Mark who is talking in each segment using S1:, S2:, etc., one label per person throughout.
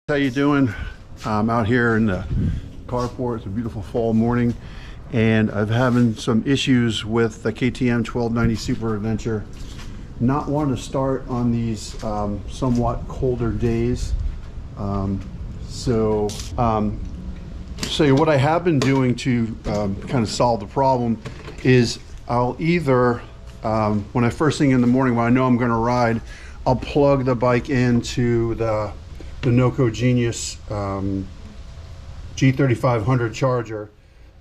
S1: How you doing? I'm out here in the carport. It's a beautiful fall morning, and I'm having some issues with the KTM 1290 Super Adventure. Not wanting to start on these somewhat colder days. So what I have been doing to kind of solve the problem is I'll either, when I first thing in the morning when I know I'm going to ride, I'll plug the bike into the Noco Genius G3500 charger,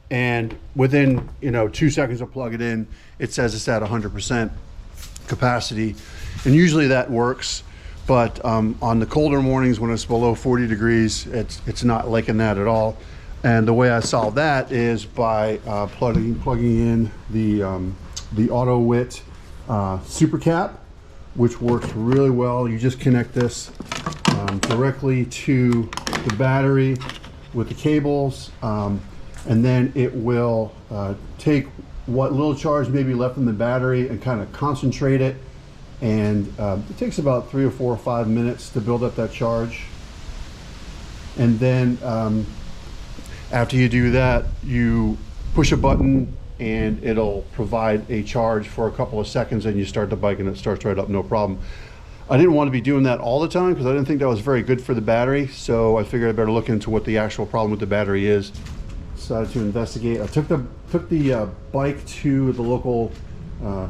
S1: and within 2 seconds of plug it in, it says it's at 100% capacity, and usually that works. But on the colder mornings when it's below 40 degrees, it's not liking that at all. And the way I solve that is by plugging in the Auto Wit Super Cap, which works really well. You just connect this directly to the battery with the cables, and then it will take what little charge may be left in the battery and kind of concentrate it, and it takes about 3 or 4 or 5 minutes to build up that charge. And then after you do that, you push a button and it'll provide a charge for a couple of seconds, and you start the bike and it starts right up, no problem. I didn't want to be doing that all the time because I didn't think that was very good for the battery, so I figured I better look into what the actual problem with the battery is. Decided to investigate. I took the bike to the local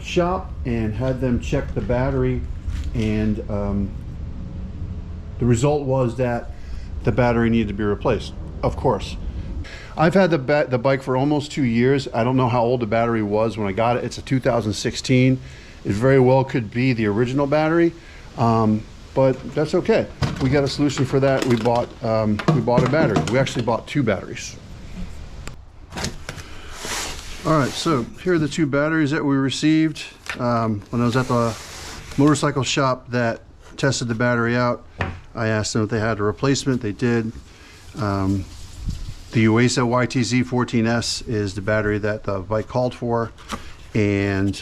S1: shop and had them check the battery, and the result was that the battery needed to be replaced. Of course, I've had the bike for almost 2 years. I don't know how old the battery was when I got it. It's a 2016. It very well could be the original battery. But that's okay. We got a solution for that. We bought a battery. We actually bought 2 batteries. All right, so here are the 2 batteries that we received when I was at the motorcycle shop that tested the battery out. I asked them if they had a replacement. They did. The Oasa YTZ 14S is the battery that the bike called for, and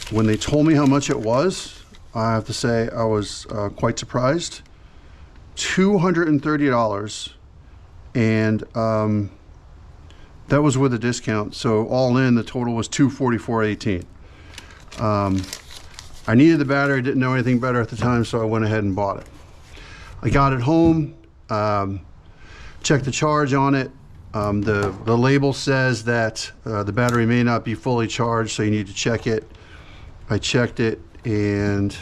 S1: when they told me how much it was, I have to say I was quite surprised. $230, and that was with a discount. So all in, the total was $244.18. I needed the battery, didn't know anything better at the time, so I went ahead and bought it. I got it home, checked the charge on it. The label says that the battery may not be fully charged, so you need to check it. I checked it, and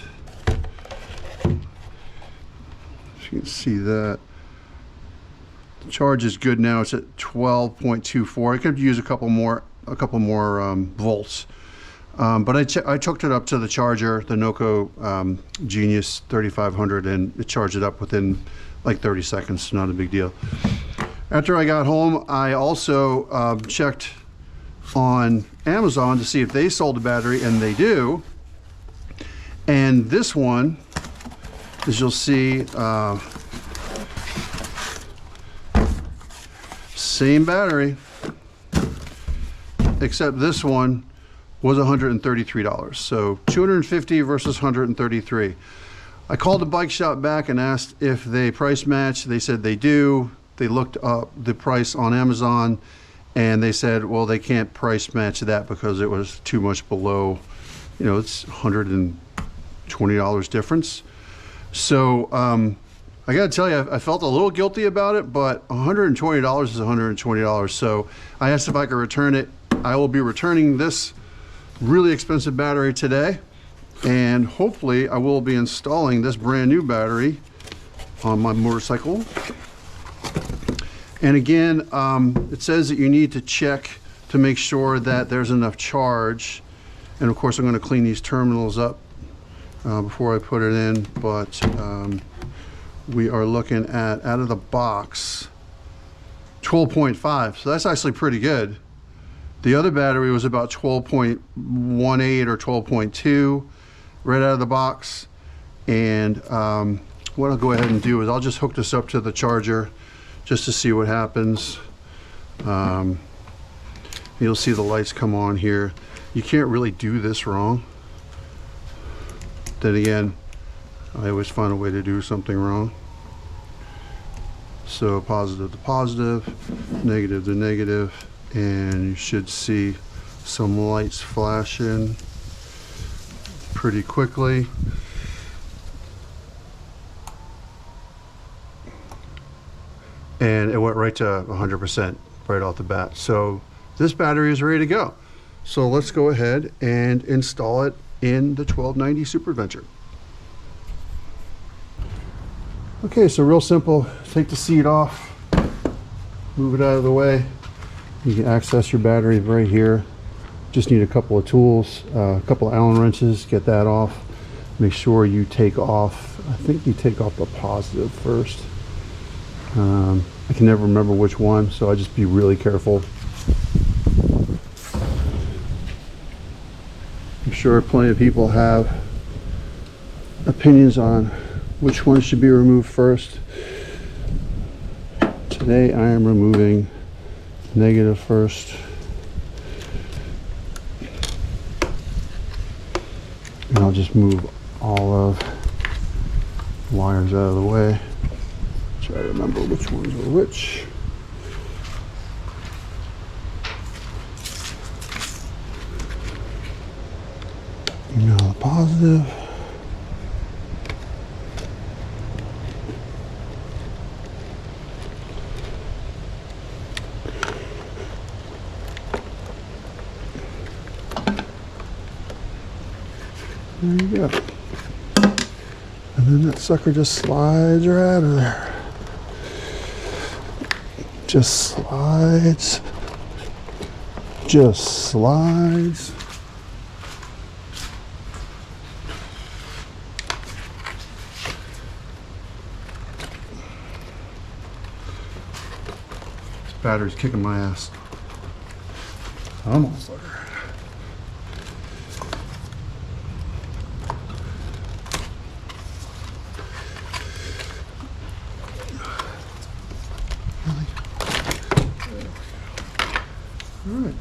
S1: you can see that the charge is good now. It's at 12.24. I could use a couple more volts, but I hooked it up to the charger, the Noco Genius 3500, and it charged it up within like 30 seconds. Not a big deal. After I got home, I also checked on Amazon to see if they sold the battery, and they do. And this one, as you'll see, same battery, except this one was $133. So $250 versus $133. I called the bike shop back and asked if they price match. They said they do. They looked up the price on Amazon, and they said, well, they can't price match that because it was too much below, it's $120 difference. So I gotta tell you, I felt a little guilty about it, but $120 is $120. So I asked if I could return it. I will be returning this really expensive battery today, and hopefully I will be installing this brand new battery on my motorcycle. And again, it says that you need to check to make sure that there's enough charge. And of course, I'm going to clean these terminals up before I put it in. But we are looking at, out of the box, 12.5. So that's actually pretty good. The other battery was about 12.18 or 12.2 right out of the box. And what I'll go ahead and do is I'll just hook this up to the charger just to see what happens. You'll see the lights come on here. You can't really do this wrong. Then again, I always find a way to do something wrong. So positive to positive, negative to negative, and you should see some lights flashing pretty quickly. And it went right to 100% right off the bat. So this battery is ready to go. So let's go ahead and install it in the 1290 Super Adventure. Okay, so real simple. Take the seat off, move it out of the way. You can access your battery right here. Just need a couple of tools, a couple of Allen wrenches, get that off. Make sure you take off, I think you take off the positive first. I can never remember which one, so I just be really careful. I'm sure plenty of people have opinions on which one should be removed first. Today I am removing negative first. And I'll just move all of the wires out of the way. Try to remember which ones are which. Now the positive. There you go. And then that sucker just slides right out of there. Just slides. Just slides. This battery's kicking my ass. Almost there. Alright,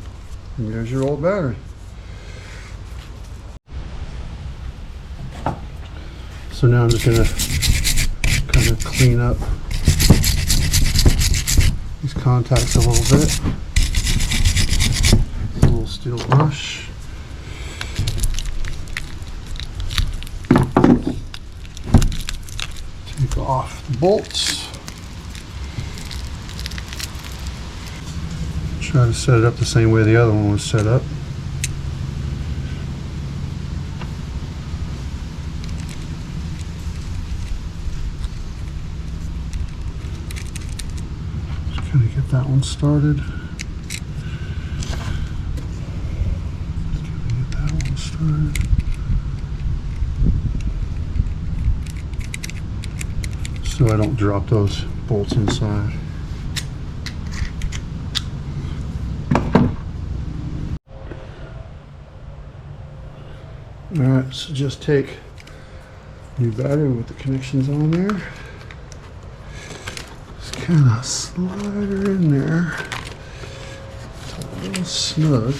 S1: and there's your old battery. So now I'm just going to kind of clean up these contacts a little bit. A little steel brush. Take off the bolts. Try to set it up the same way the other one was set up. Just kind of get that one started. Get that one started. So I don't drop those bolts inside. Alright, so just take new battery with the connections on there. Just kind of slide her in there. It's a little snug.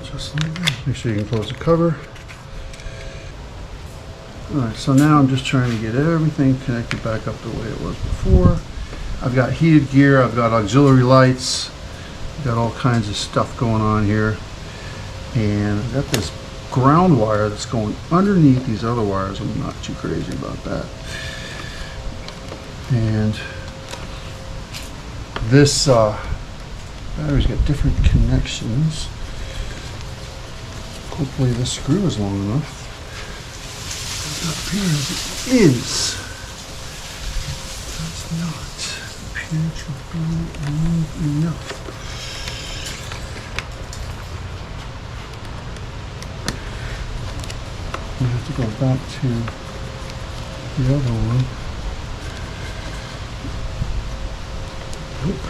S1: Just like that. Make sure you can close the cover. Alright, so now I'm just trying to get everything connected back up the way it was before. I've got heated gear, I've got auxiliary lights, I've got all kinds of stuff going on here. And I've got this ground wire that's going underneath these other wires. I'm not too crazy about that. And this battery's got different connections. Hopefully this screw is long enough. It appears it is. It does not appear to be long enough. I have to go back to the other one. Nope.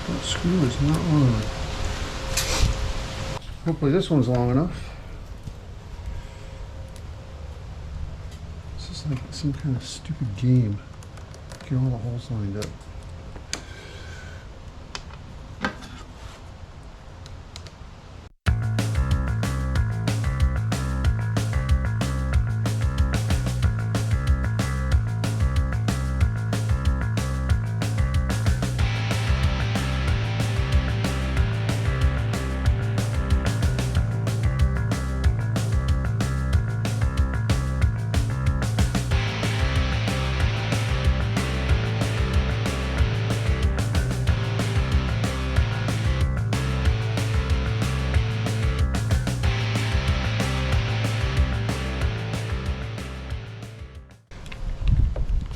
S1: That screw is not long enough. Hopefully this one's long enough. This is like some kind of stupid game. Get all the holes lined up.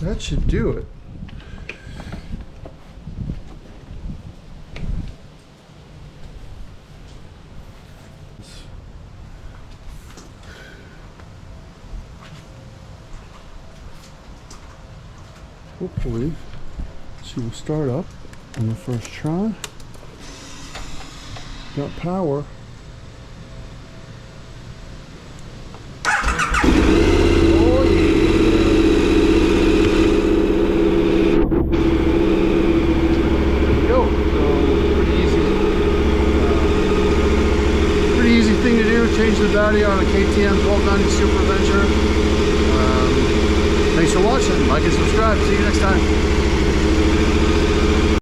S1: That should do it. Hopefully she will start up on the first try. Got power. Oh yeah. Go. So pretty easy thing to do. Change the battery on a KTM 1290 Super Adventure. Thanks for watching. Like and subscribe. See you next time.